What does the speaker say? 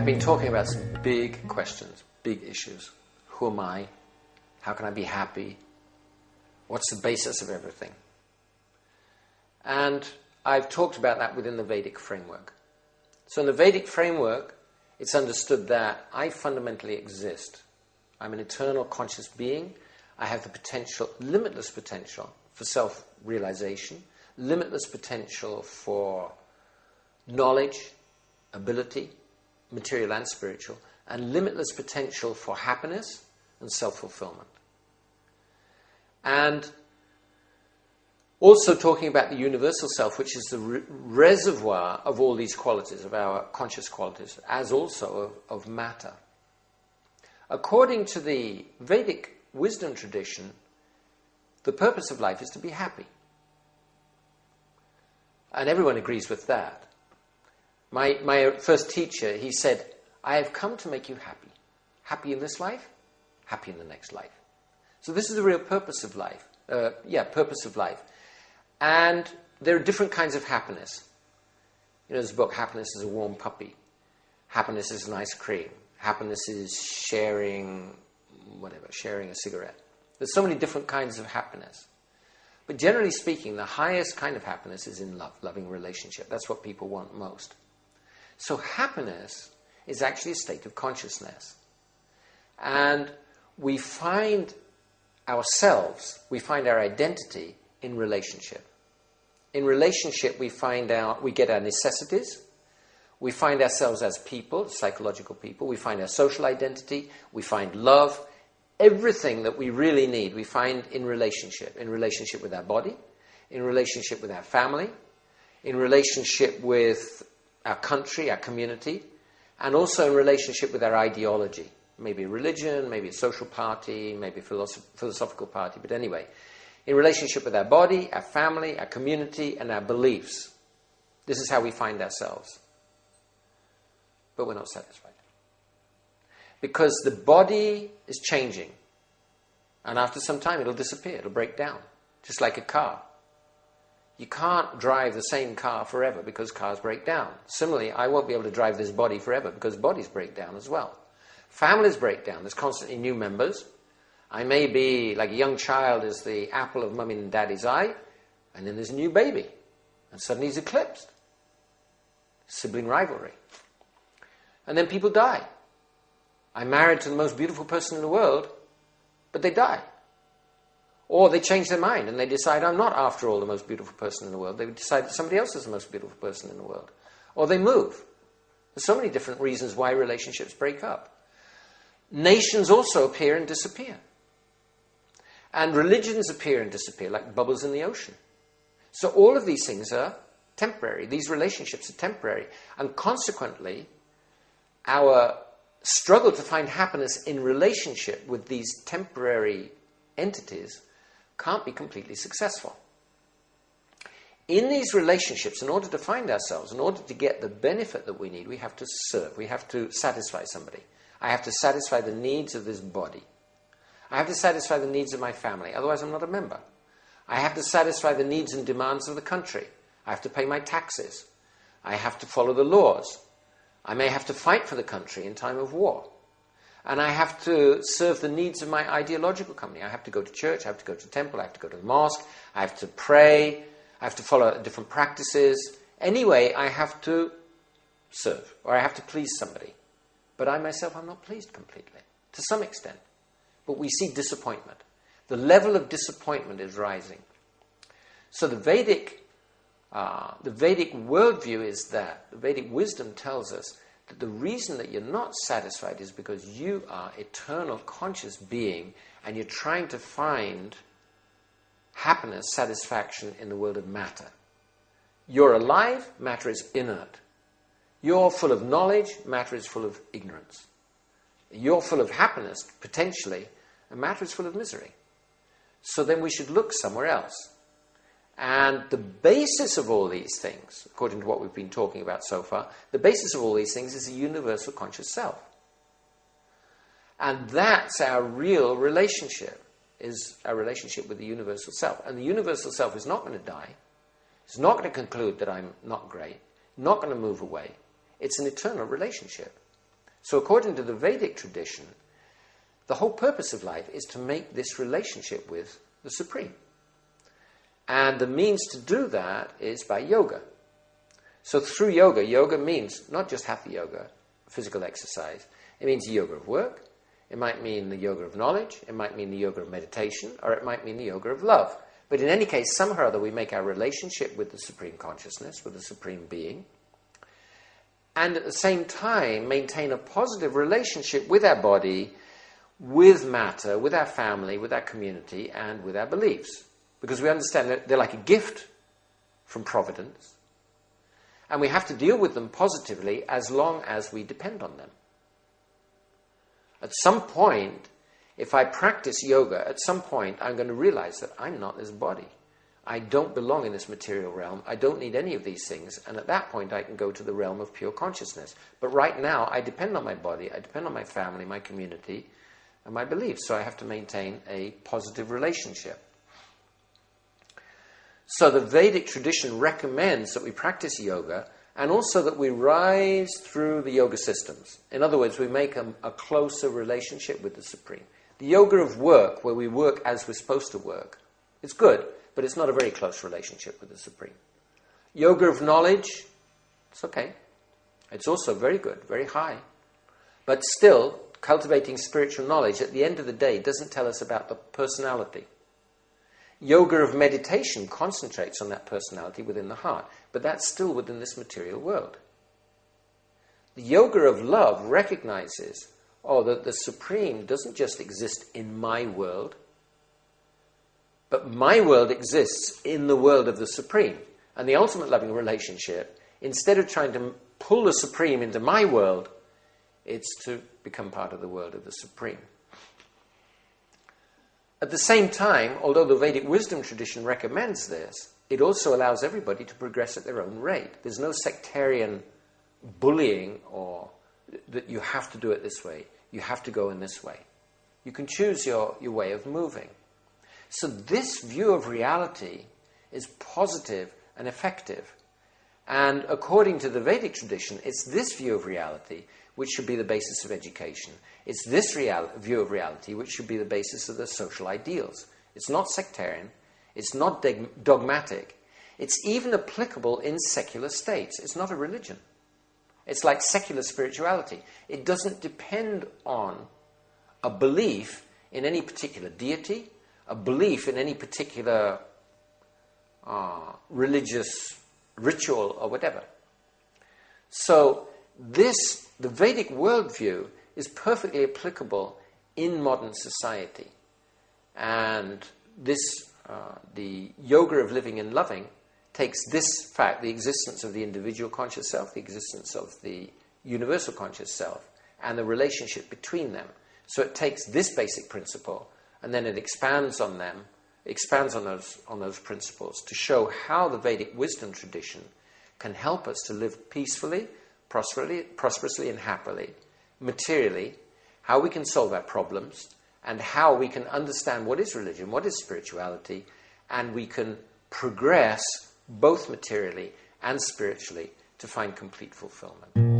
I've been talking about some big questions, big issues. Who am I? How can I be happy? What's the basis of everything? And I've talked about that within the Vedic framework. So in the Vedic framework, it's understood that I fundamentally exist. I'm an eternal conscious being. I have the potential, limitless potential for self-realization, limitless potential for knowledge, ability, material and spiritual, and limitless potential for happiness and self-fulfillment. And also talking about the universal self, which is the reservoir of all these qualities, of our conscious qualities, as also of matter. According to the Vedic wisdom tradition, the purpose of life is to be happy. And everyone agrees with that. My first teacher, he said, I have come to make you happy. Happy in this life, happy in the next life. So this is the real purpose of life. Purpose of life. And there are different kinds of happiness. You know, there's a book, Happiness is a Warm Puppy. Happiness is an ice cream. Happiness is sharing a cigarette. There's so many different kinds of happiness. But generally speaking, the highest kind of happiness is in love, loving relationship. That's what people want most. So happiness is actually a state of consciousness. And we find ourselves, we find our identity in relationship. In relationship, we get our necessities. We find ourselves as people, psychological people. We find our social identity. We find love. Everything that we really need, we find in relationship. In relationship with our body, in relationship with our family, in relationship with our country, our community, and also in relationship with our ideology. Maybe a religion, maybe a social party, maybe a philosophical party, but anyway, in relationship with our body, our family, our community, and our beliefs. This is how we find ourselves. But we're not satisfied. Because the body is changing. And after some time, it'll disappear. It'll break down. Just like a car. You can't drive the same car forever because cars break down. Similarly, I won't be able to drive this body forever because bodies break down as well. Families break down. There's constantly new members. I may be, like a young child, is the apple of mummy and daddy's eye, and then there's a new baby. And suddenly he's eclipsed. Sibling rivalry. And then people die. I'm married to the most beautiful person in the world, but they die. Or they change their mind and they decide, I'm not, after all, the most beautiful person in the world. They decide that somebody else is the most beautiful person in the world. Or they move. There's so many different reasons why relationships break up. Nations also appear and disappear. And religions appear and disappear like bubbles in the ocean. So all of these things are temporary. These relationships are temporary. And consequently, our struggle to find happiness in relationship with these temporary entities can't be completely successful. In these relationships, in order to find ourselves, in order to get the benefit that we need, we have to serve. We have to satisfy somebody. I have to satisfy the needs of this body. I have to satisfy the needs of my family. Otherwise, I'm not a member. I have to satisfy the needs and demands of the country. I have to pay my taxes. I have to follow the laws. I may have to fight for the country in time of war. And I have to serve the needs of my ideological company. I have to go to church, I have to go to the temple, I have to go to the mosque, I have to pray, I have to follow different practices. Anyway, I have to serve, or I have to please somebody. But I myself, I'm not pleased completely, to some extent. But we see disappointment. The level of disappointment is rising. So the Vedic worldview is that, the Vedic wisdom tells us that the reason that you're not satisfied is because you are eternal conscious being and you're trying to find happiness, satisfaction in the world of matter. You're alive, matter is inert. You're full of knowledge, matter is full of ignorance. You're full of happiness, potentially, and matter is full of misery. So then we should look somewhere else. And the basis of all these things, according to what we've been talking about so far, the basis of all these things is a universal conscious self. And that's our real relationship, is our relationship with the universal self. And the universal self is not going to die. It's not going to conclude that I'm not great, not going to move away. It's an eternal relationship. So according to the Vedic tradition, the whole purpose of life is to make this relationship with the Supreme. And the means to do that is by yoga. So through yoga, yoga means not just hatha yoga, physical exercise. It means the yoga of work. It might mean the yoga of knowledge. It might mean the yoga of meditation. Or it might mean the yoga of love. But in any case, somehow or other, we make our relationship with the Supreme Consciousness, with the Supreme Being, and at the same time maintain a positive relationship with our body, with matter, with our family, with our community, and with our beliefs. Because we understand that they're like a gift from Providence, and we have to deal with them positively as long as we depend on them. At some point, if I practice yoga, at some point I'm going to realize that I'm not this body. I don't belong in this material realm. I don't need any of these things. And at that point I can go to the realm of pure consciousness. But right now I depend on my body, I depend on my family, my community, and my beliefs. So I have to maintain a positive relationship. So the Vedic tradition recommends that we practice yoga, and also that we rise through the yoga systems. In other words, we make a closer relationship with the Supreme. The yoga of work, where we work as we're supposed to work, it's good, but it's not a very close relationship with the Supreme. Yoga of knowledge, it's okay. It's also very good, very high. But still, cultivating spiritual knowledge, at the end of the day, doesn't tell us about the personality. Yoga of meditation concentrates on that personality within the heart, but that's still within this material world. The yoga of love recognizes, that the Supreme doesn't just exist in my world, but my world exists in the world of the Supreme. And the ultimate loving relationship, instead of trying to pull the Supreme into my world, it's to become part of the world of the Supreme. At the same time, although the Vedic wisdom tradition recommends this, it also allows everybody to progress at their own rate. There's no sectarian bullying or that you have to do it this way, you have to go in this way. You can choose your way of moving. So this view of reality is positive and effective. And according to the Vedic tradition, it's this view of reality which should be the basis of education. It's this view of reality which should be the basis of the social ideals. It's not sectarian. It's not dogmatic. It's even applicable in secular states. It's not a religion. It's like secular spirituality. It doesn't depend on a belief in any particular deity, a belief in any particular religious ritual or whatever. So the Vedic worldview is perfectly applicable in modern society. And the yoga of living and loving takes this fact, the existence of the individual conscious self, the existence of the universal conscious self, and the relationship between them. So it takes this basic principle, and then it expands on them, expands on those principles to show how the Vedic wisdom tradition can help us to live peacefully, prosperously and happily, materially, how we can solve our problems, and how we can understand what is religion, what is spirituality, and we can progress both materially and spiritually to find complete fulfillment.